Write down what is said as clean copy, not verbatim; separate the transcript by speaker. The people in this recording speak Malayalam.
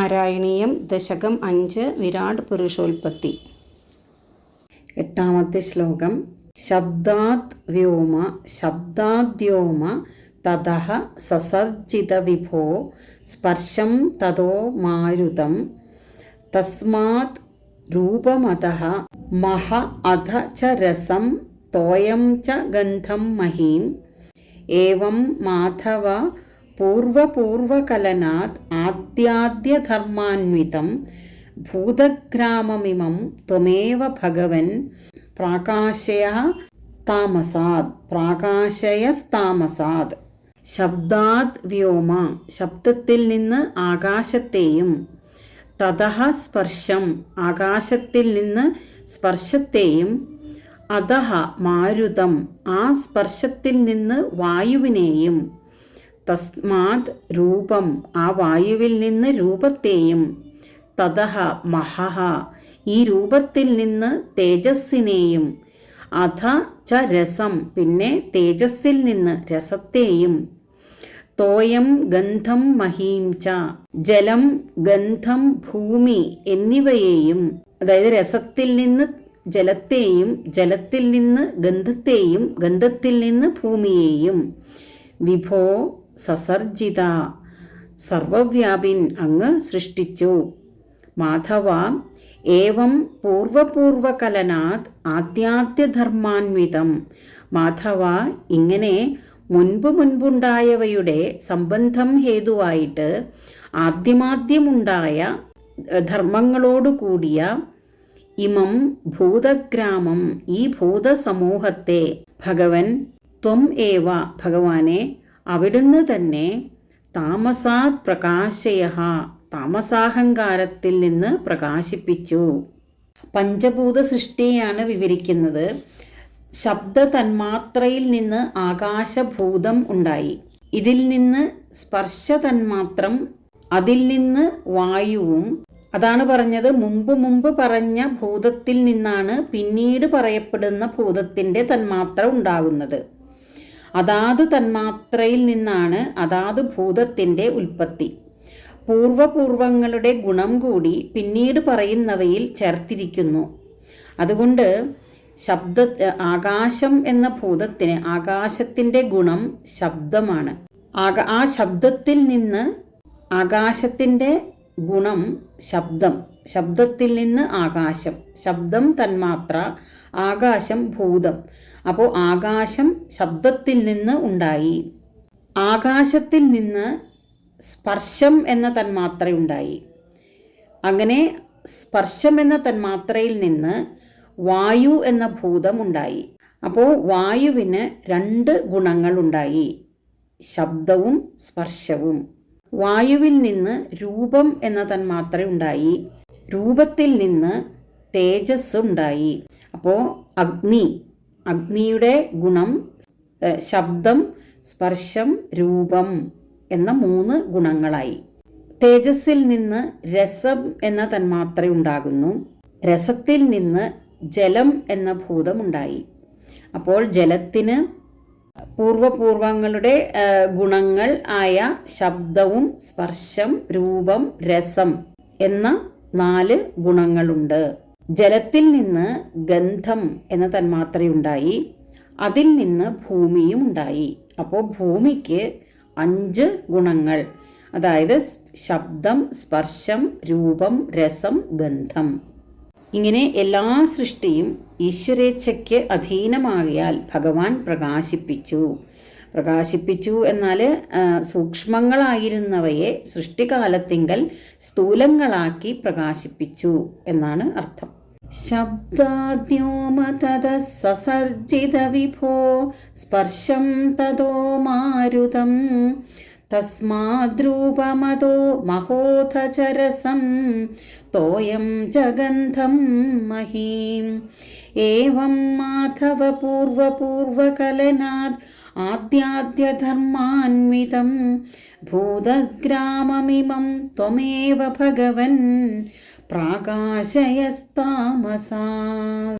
Speaker 1: നാരായണീയം ദശകം 5 വിരാട് പുരുഷോൽപത്തി. 8ാമത്തെ ശ്ലോകം. ശബ്ദാത് വ്യോമ ശബ്ദാദ്യോമ തതഃ സസർജിത വിഭോ സ്പർശം തതോ മാരുതം തസ്മാത് രൂപമതഃ മഹ അധ ച രസം തോയം ച ഗന്ധം മഹീം. ഏവം മാധവ പൂർവപൂർവകലനാത് ആദ്യാദ്യധർമാന്വിതം ഭൂതഗ്രാമമിമം ത്വമേവ ഭഗവൻ പ്രാകാശയസ്താമസാത്. ശബ്ദാത് വ്യോമ ശബ്ദത്തിൽ നിന്ന് ആകാശത്തെയും, തതഃ സ്പർശം ആകാശത്തിൽ നിന്ന് സ്പർശത്തെയും, അധഃ മാരുതം ആ സ്പർശത്തിൽ നിന്ന് വായുവിനെയും, തസ്മാത് രൂപം ആ വായുവിൽ നിന്ന് രൂപത്തെയും, തതഃ മഹഃ ഈ രൂപത്തിൽ നിന്ന് തേജസ്സിനെയും, അധ ച രസം പിന്നെ തേജസ്സിൽ നിന്ന് രസത്തെയും, തോയം ഗന്ധം മഹീം ച ജലം ഗന്ധം ഭൂമി എന്നിവയെയും, അതായത് രസത്തിൽ നിന്ന് ജലത്തെയും, ജലത്തിൽ നിന്ന് ഗന്ധത്തെയും, ഗന്ധത്തിൽ നിന്ന് ഭൂമിയെയും, വിഭോ സസർജിത സർവവ്യാപിൻ അങ്ങ് സൃഷ്ടിച്ചു. മാധവ ഏവം പൂർവപൂർവകലനാത് ആദ്യാദ്യധർമാന്വിതം. മാധവ ഇങ്ങനെ മുൻപുണ്ടായവയുടെ സംബന്ധം ഹേതുവായിട്ട് ആദ്യമാദ്യമുണ്ടായ ധർമ്മങ്ങളോടുകൂടിയ ഇമം ഭൂതഗ്രാമം ഈ ഭൂതസമൂഹത്തെ, ഭഗവൻ ത്വം ഏവ ഭഗവാനെ അവിടുന്ന് തന്നെ, താമസാത് പ്രകാശയഃ താമസാഹങ്കാരത്തിൽ നിന്ന് പ്രകാശിപ്പിച്ചു. പഞ്ചഭൂത സൃഷ്ടിയാണ് വിവരിക്കുന്നത്. ശബ്ദ തന്മാത്രയിൽ നിന്ന് ആകാശഭൂതം ഉണ്ടായി, ഇതിൽ നിന്ന് സ്പർശ തന്മാത്രം, അതിൽ നിന്ന് വായുവും, അതാണ് പറഞ്ഞത് മുമ്പ് പറഞ്ഞ ഭൂതത്തിൽ നിന്നാണ് പിന്നീട് പറയപ്പെടുന്ന ഭൂതത്തിൻ്റെ തന്മാത്ര ഉണ്ടാകുന്നത്. അതാത് തന്മാത്രയിൽ നിന്നാണ് അതാത് ഭൂതത്തിൻ്റെ ഉൽപ്പത്തി. പൂർവപൂർവങ്ങളുടെ ഗുണം കൂടി പിന്നീട് പറയുന്നവയിൽ ചേർത്തിരിക്കുന്നു. അതുകൊണ്ട് ആകാശം എന്ന ഭൂതത്തിന് ആകാശത്തിൻ്റെ ഗുണം ശബ്ദമാണ്. ആ ശബ്ദത്തിൽ നിന്ന് ആകാശത്തിൻ്റെ ഗുണം ശബ്ദം, ശബ്ദത്തിൽ നിന്ന് ആകാശം, ശബ്ദം തന്മാത്ര, ആകാശം ഭൂതം. അപ്പോൾ ആകാശം ശബ്ദത്തിൽ നിന്ന് ഉണ്ടായി. ആകാശത്തിൽ നിന്ന് സ്പർശം എന്ന തന്മാത്രയുണ്ടായി. അങ്ങനെ സ്പർശം എന്ന തന്മാത്രയിൽ നിന്ന് വായു എന്ന ഭൂതം ഉണ്ടായി. അപ്പോൾ വായുവിന് 2 ഗുണങ്ങളുണ്ടായി, ശബ്ദവും സ്പർശവും. വായുവിൽ നിന്ന് രൂപം എന്ന തന്മാത്ര ഉണ്ടായി, രൂപത്തിൽ നിന്ന് തേജസ് ഉണ്ടായി. അപ്പോൾ അഗ്നിയുടെ ഗുണം ശബ്ദം സ്പർശം രൂപം എന്ന 3 ഗുണങ്ങളായി. തേജസ്സിൽ നിന്ന് രസം എന്ന തന്മാത്ര ഉണ്ടാകുന്നു, രസത്തിൽ നിന്ന് ജലം എന്ന ഭൂതമുണ്ടായി. അപ്പോൾ ജലത്തിന് പൂർവപൂർവങ്ങളുടെ ഗുണങ്ങൾ ആയ ശബ്ദവും സ്പർശം രൂപം രസം എന്ന 4 ഗുണങ്ങളുണ്ട്. ജലത്തിൽ നിന്ന് ഗന്ധം എന്ന തന്മാത്രയുണ്ടായി, അതിൽ നിന്ന് ഭൂമിയും ഉണ്ടായി. അപ്പോൾ ഭൂമിക്ക് 5 ഗുണങ്ങൾ, അതായത് ശബ്ദം സ്പർശം രൂപം രസം ഗന്ധം. ഇങ്ങനെ എല്ലാ സൃഷ്ടിയും ഈശ്വരേച്ഛയ്ക്ക് അധീനമാകിയാൽ ഭഗവാൻ പ്രകാശിപ്പിച്ചു എന്നാൽ സൂക്ഷ്മങ്ങളായിരുന്നവയെ സൃഷ്ടികാലത്തിങ്കൽ സ്ഥൂലങ്ങളാക്കി പ്രകാശിപ്പിച്ചു എന്നാണ് അർത്ഥം. ശബ്ദാദ്യോമ തത സസർജിത വിഭോ സ്പർശം തതോ മാരുതം തസ്മാദ്രൂപമതോ മഹോധ ചരസം തോയം ജഗന്ധം മഹീം. ഏവം മാധവ പൂർവപൂർവകലനാത് ആദ്യാദ്യധർമാന്വിതം ഭൂതഗ്രാമമിമം ത്വമേവ ഭഗവൻ പ്രാകാശയസ്താമസാ.